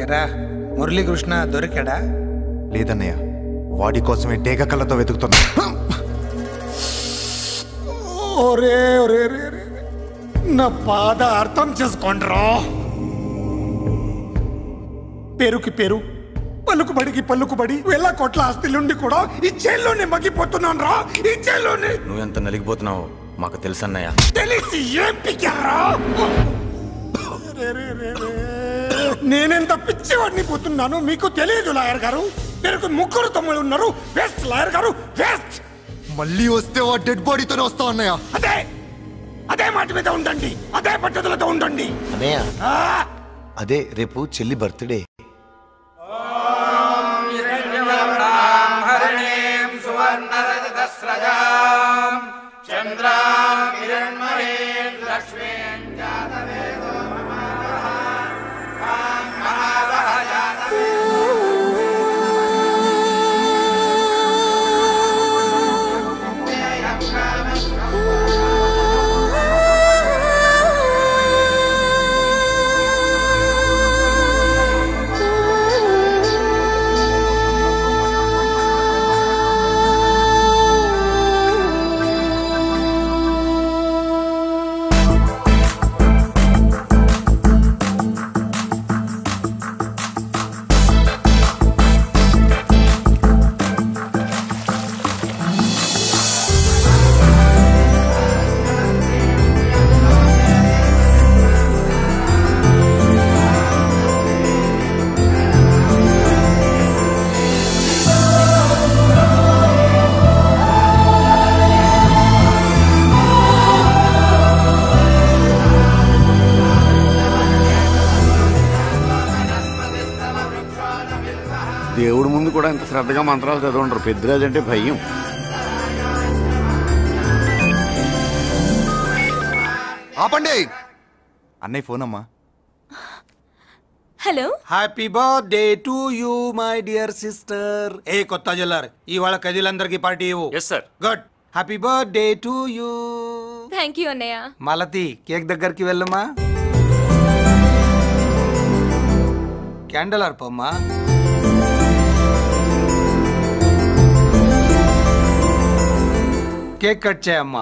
ఎరా మురళీకృష్ణ దొరికాడా? లేదన్నయ్య, వాడి కోసమే డేగ కళ్ళతో వెతుకుతున్నా. నా బాధ అర్థం చేసుకోండిరా. పేరుకి పేరు, పలుకుబడికి పలుకుబడి, వేల కోట్ల ఆస్తిలుండి కూడా ఈ జైల్లోనే మగ్గిపోతున్నాను రా, ఈ జైల్లోనే. నువ్వెంత నలిగిపోతున్నావు మాకు తెలుసన్నయ్య. తెలిసి ఏం పిక్కారా? నేనెంత పిచ్చివాడిని పోతున్నాను మీకు తెలియదు లాయర్ గారు. పేరుకు ముగ్గురు తమ్ముళ్ళు ఉన్నారు. వేస్ట్ లాయర్ గారు, వేస్ట్. మళ్ళీ వస్తే ఆ డెడ్ బాడీతోనే వస్తావు అన్నయ్య. అదే మాట మీద ఉండండి, అదే పట్టుదలతో ఉండండి అన్నయ్య. అదే రేపు చెల్లి బర్త్డే. దేవుడి ముందు కూడా ఇంత శ్రద్ధగా మంత్రాలు చదవంటారు. పెద్దరాజు అంటే భయం. ఆపండి. అన్నయ్య ఫోన్ అమ్మా. Hello. Happy birthday to you my dear sister. ఏ కొత్త జిల్లార్, ఇవాళ కదిలందరికీ పార్టీ ఇవ్వు. Yes sir. Good. Happy birthday to you. Thank you అన్నయ్య. మాలతి, కేక్ దగ్గరికి వెళ్ళమ్మా. క్యాండల్ ఆర్పమ్మా. కేక్ కట్ చేయమ్మా.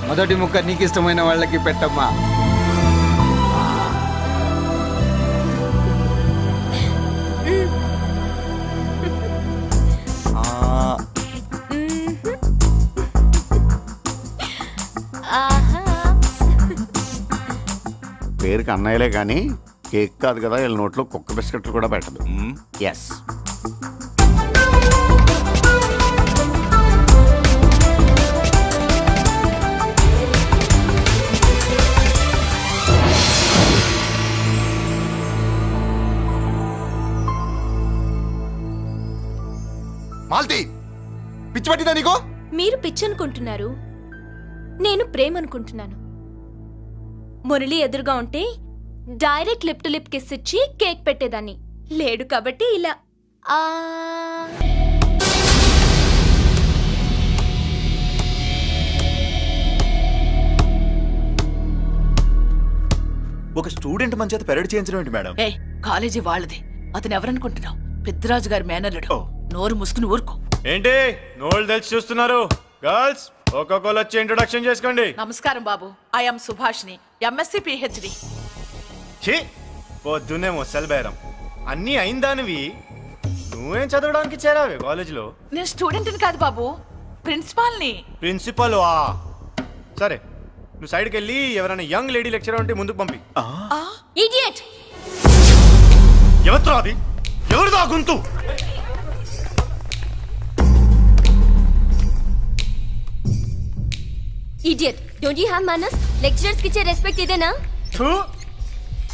మొదటి ముక్క నీకు ఇష్టమైన వాళ్ళకి పెట్టమ్మా. పేరుకి అన్నయ్యలే కానీ కేక్ కాదు కదా, వీళ్ళ నోట్లో కుక్క బిస్కెట్లు కూడా పెట్టదు. ఎస్. మాల్తి, పిచ్చి పట్టిందా నీకు? మీరు పిచ్చి అనుకుంటున్నారు, నేను ప్రేమ అనుకుంటున్నాను. మురళి ఎదురుగా ఉంటే direct lip to lip kiss ఇచ్చి కేక్ పెట్టేదాన్ని. లేడు కాబట్టి ఇలా. ఒక స్టూడెంట్ మన చేత పెరడ్ చేయించడం ఏంటి మేడం? కాలేజీ వాళ్ళది. అతను ఎవరనుకుంటున్నావు? పెద్దరాజు గారి మేనల్లుడు. నోరు ముసుకుని ఊరుకో. ఏంటి నోళ్ళు తెలిసి చూస్తున్నారు? గర్ల్స్ ఒక్కొక్కరు వచ్చి ఇంట్రొడక్షన్ చేసుకోండి. నమస్కారం బాబు, ఐఎమ్ సుభాష్ని, ఎంఎస్సి పిహెచ్డి. పొద్దున్నే ముసలి బేరం అన్నీ అయిందానివి, నువ్వేం చదవడానికి చేరావే కాలేజీలో? నేను స్టూడెంట్ని కాదు బాబు, ప్రిన్సిపాల్ని. ప్రిన్సిపల్ వా? సరే, నువ్వు సైడ్కి వెళ్ళి ఎవరైనా యంగ్ లేడీ లెక్చరర్ ఉంటే ముందుకు పంపి. ఇడియట్! ఎవరితో అది? ఎవరిదో ఆ గొంతు? ఇడియట్! డోంట్ యు హావ్ మనస్? లెక్చరర్స్ కి ఇచ్చే రెస్పెక్ట్ ఇదేనా?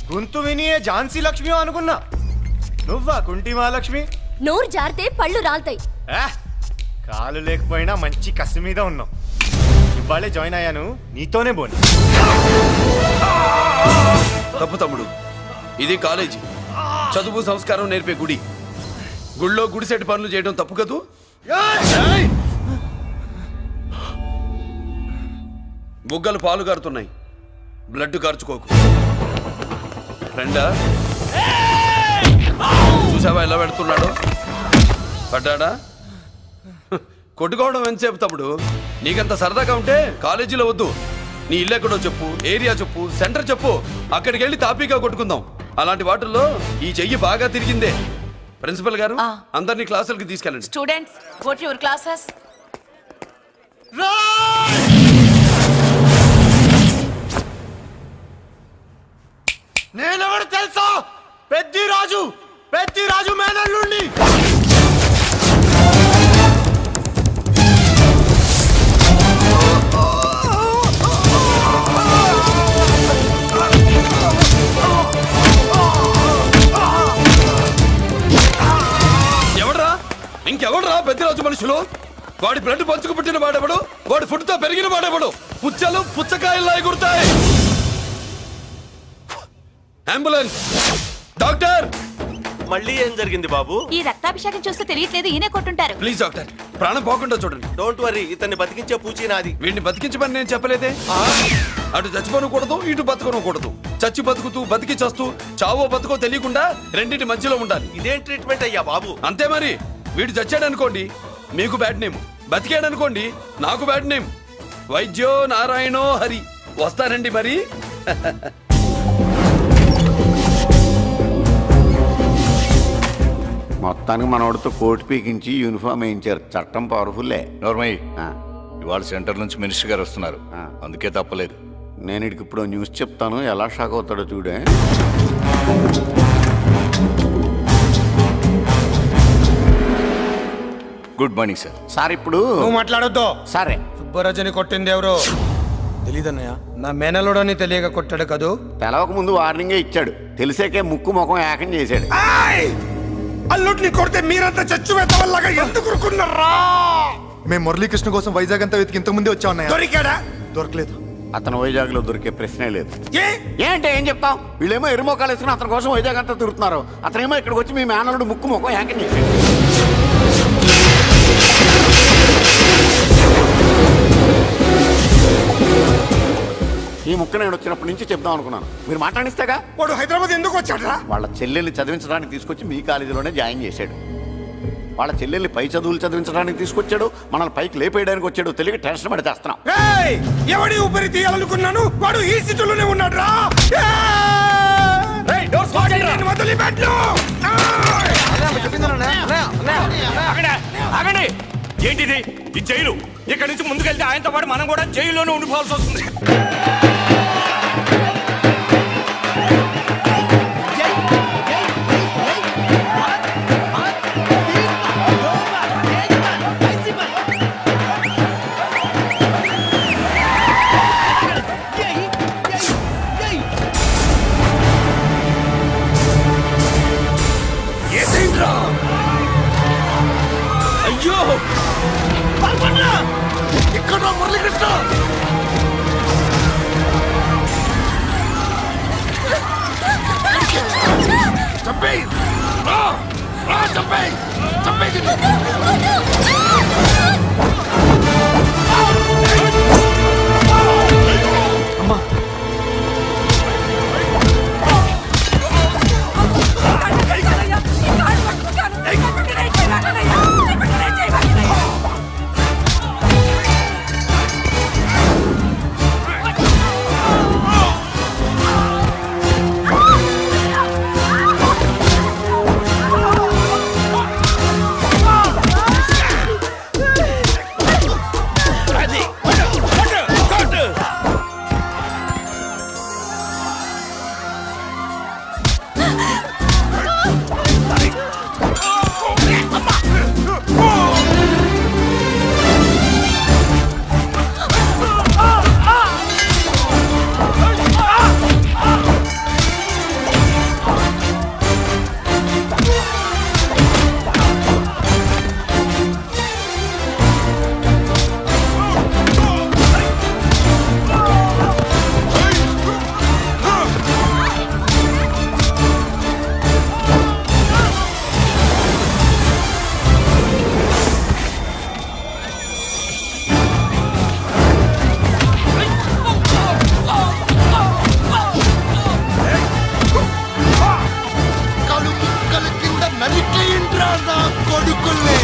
గొంతు విని ఝాన్సీ లక్ష్మి అనుకున్నా, నువ్వా కుంటి మహాలక్ష్మి? నోరు జారితే పళ్ళు రాల్తాయి. కాలు లేకపోయినా మంచి కసి మీద ఉన్నావు. ఇవాళే జాయిన్ అయ్యాను, నీతోనే బోని. తప్పు తమ్ముడు, ఇది కాలేజీ, చదువు సంస్కారం నేర్పే గుడి. గుళ్ళో గుడిసెట్టి పనులు చేయడం తప్పు కదూ? బుగ్గలు పాలు గారుతున్నాయి, బ్లడ్ కార్చుకోకు. ఫ్రెండా? చూసావా ఎలా పెడుతున్నాడు? పడ్డాడా? కొట్టుకోవడం ఎంతసేపు తమ్ముడు? నీకంత సరదాగా ఉంటే కాలేజీలో వద్దు. నీ ఇల్లు ఎక్కడో చెప్పు, ఏరియా చెప్పు, సెంటర్ చెప్పు, అక్కడికి వెళ్ళి తాపీగా కొట్టుకుందాం. అలాంటి వాటిల్లో ఈ చెయ్యి బాగా తిరిగిందే. ప్రిన్సిపల్ గారు అందరినీ క్లాసులకి తీసుకెళ్ళండి. Students go to your classes. నేనెవరు తెలుసా? పెద్దిరాజు మేనల్లుండి. ఇంకెవడరా పెద్దరాజు మనుషులు? వాడి బ్లడ్ పంచుకు పుట్టిన వాడెవడు? వాడి ఫుడ్ తో పెరిగిన వాడెవడు? పుచ్చలు పుచ్చకాయల్లా ఎగురుతాయి. అంబులెన్స్! డాక్టర్! మళ్ళీ ఏం జరిగింది బాబు? ఈ రక్తాభిషేకం చూస్తే తెలియట్లేదు, ఈయనే కొట్టుంటారు. ప్లీజ్ డాక్టర్, ప్రాణం పోకుండా చూడండి. డోంట్ వరీ, ఇతన్ని బతికించే పూచి నాది. వీడిని బతికించమని నేను చెప్పలేదే. అటు చచ్చిపోనకూడదు, ఇటు బతకనకూడదు. చచ్చి బతుకుతూ బతికి చస్తూ చావో బతుకో తెలియకుండా రెండింటి మధ్యలో ఉండాలి. ఇదేం ట్రీట్మెంట్ అయ్యా బాబు? అంతే మరి. వీడు చచ్చాడనుకోండి మీకు బ్యాడ్ నేమ్, బతికాడనుకోండి నాకు బ్యాడ్ నేమ్. వైద్యో నారాయణో హరి. వస్తారండి మరి. మొత్తానికి మనోడితో కోట్ పీకించి యూనిఫామ్ వేయించారు. చట్టం పవర్ఫుల్లే. నోర్మయ్య, ఇవాళ సెంటర్ నుంచి మినిస్టర్ గారు వస్తున్నారు, అందుకే తప్పలేదు. నేను ఇడికి ఇప్పుడు న్యూస్ చెప్తాను, ఎలా షాక్ అవుతాడో చూడే. Good morning sir. సార్ ఇప్పుడు నువ్వు మాట్లాడొద్దు. సరే. సుబ్బరాజుని కొట్టింది ఎవరు? తెలీదన్నయ్య. నా మేనలోడని తెలియక కొట్టాడు కదూ. తెలవక ముందు వార్నింగే ఇచ్చాడు, తెలిసాకే ముక్కు ముఖం ఏకం చేశాడు. అల్లుడిని కొడితే మీరంతా చచ్చు వెతవల్లాగా ఎందుకు ఊరుకున్నారా? మేము మురళీకృష్ణ కోసం వైజాగ్ అంతా వెతికి ఇంతకు ముందే వచ్చా ఉన్నాయా? దొరికాడా? దొరకలేదు. అతను వైజాగ్ లో దొరికే ప్రశ్నే లేదు. ఏంటే ఏం చెప్తాం? వీళ్ళేమో ఎరుమోకాలు వేసుకుని అతని కోసం వైజాగ్ అంతా తిరుగుతున్నారు. అతనేమో ఇక్కడికి వచ్చి మీ మేనల్లుడు ముక్కు ముఖం ఏకం చేశాడు. ఈ ముక్క నేను వచ్చినప్పటి నుంచి చెప్దాం అనుకున్నాను, మీరు మాట్లాడిస్తేగా. వాడు హైదరాబాద్ ఎందుకు వచ్చాడు? వాళ్ళ చెల్లెల్ని చదివించడానికి తీసుకొచ్చి మీ కాలేజీలోనే జాయిన్ చేశాడు. వాళ్ళ చెల్లెల్ని పై చదువులు చదివించడానికి తీసుకొచ్చాడు, మనల్ని పైకి లేపేయడానికి వచ్చాడు. తెలియక టెన్షన్ పడి చేస్తున్నాం. ఎవడి ఊపిరి తీయాలనుకున్నాను, వాడు ఈ స్థితిలోనే ఉన్నాడు రా. ఏంటిది? ఈ జైలు. ఇక్కడ నుంచి ముందుకెళ్తే ఆయనతో పాటు మనం కూడా జైల్లోనే ఉండిపోవాల్సి వస్తుంది. అయ్యో ఇక్కడ మురళీకృష్ణ! చంపేయ్! చంపేయ్! చంపేయ్! అమ్మా! ముదుకుల్ని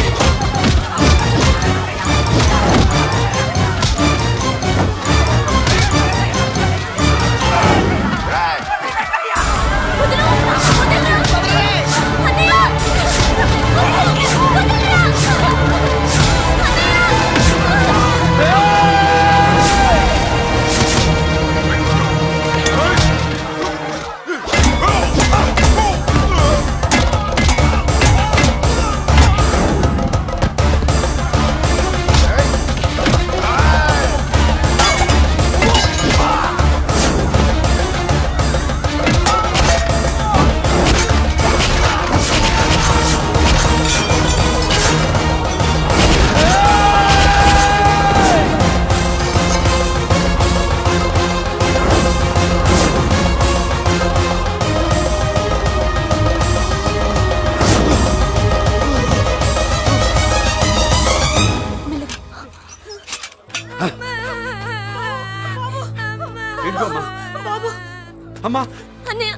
అమ్మా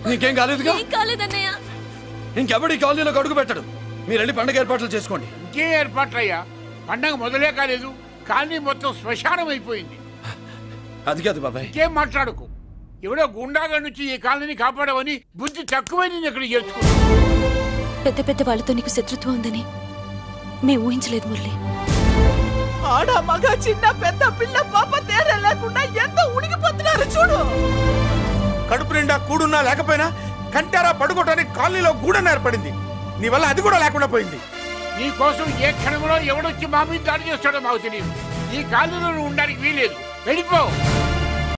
నీకేం కాలేదుగా? కాలేదన్నయ్య. ఇంకెవడి కాలనీలోకి అడుగు పెట్టడు. మీరు వెళ్ళి పండగ ఏర్పాట్లు చేసుకోండి. ఇంకే ఏర్పాట్లయ్యా? పండగ మొదలే కాలేదు, కాలనీ మొత్తం శ్మశానం అయిపోయింది. అది కాదు బాబాయ్. ఇంకేం మాట్లాడుకో. ఎవడో గుండాగా నుంచి ఈ కాలనీని కాపాడవని బుద్ధి తక్కువై నేను ఇక్కడ చేర్చుకున్నాను. పెద్ద పెద్ద వాళ్ళతో నీకు శత్రుత్వం ఉందని మేము ఊహించలేదు మురళి. ఆడ మగ చిన్న పెద్ద పిల్ల పాప తేడా లేకుండా ఎంత ఉడికిపోతున్నారు చూడు. కడుపు నిండా కూడున్నా లేకపోయినా కంటారా పడుకోవటానికి కాలనీలో గూడన్న ఏర్పడింది. నీ వల్ల అది కూడా లేకుండా పోయింది. నీ కోసం ఏ క్షణంలో ఎవడొచ్చి మా మీద దాడి చేస్తాడో మాకు తెలియదు. ఈ కాలనీలో ఉండడానికి వీలేదు. వెళ్ళిపో.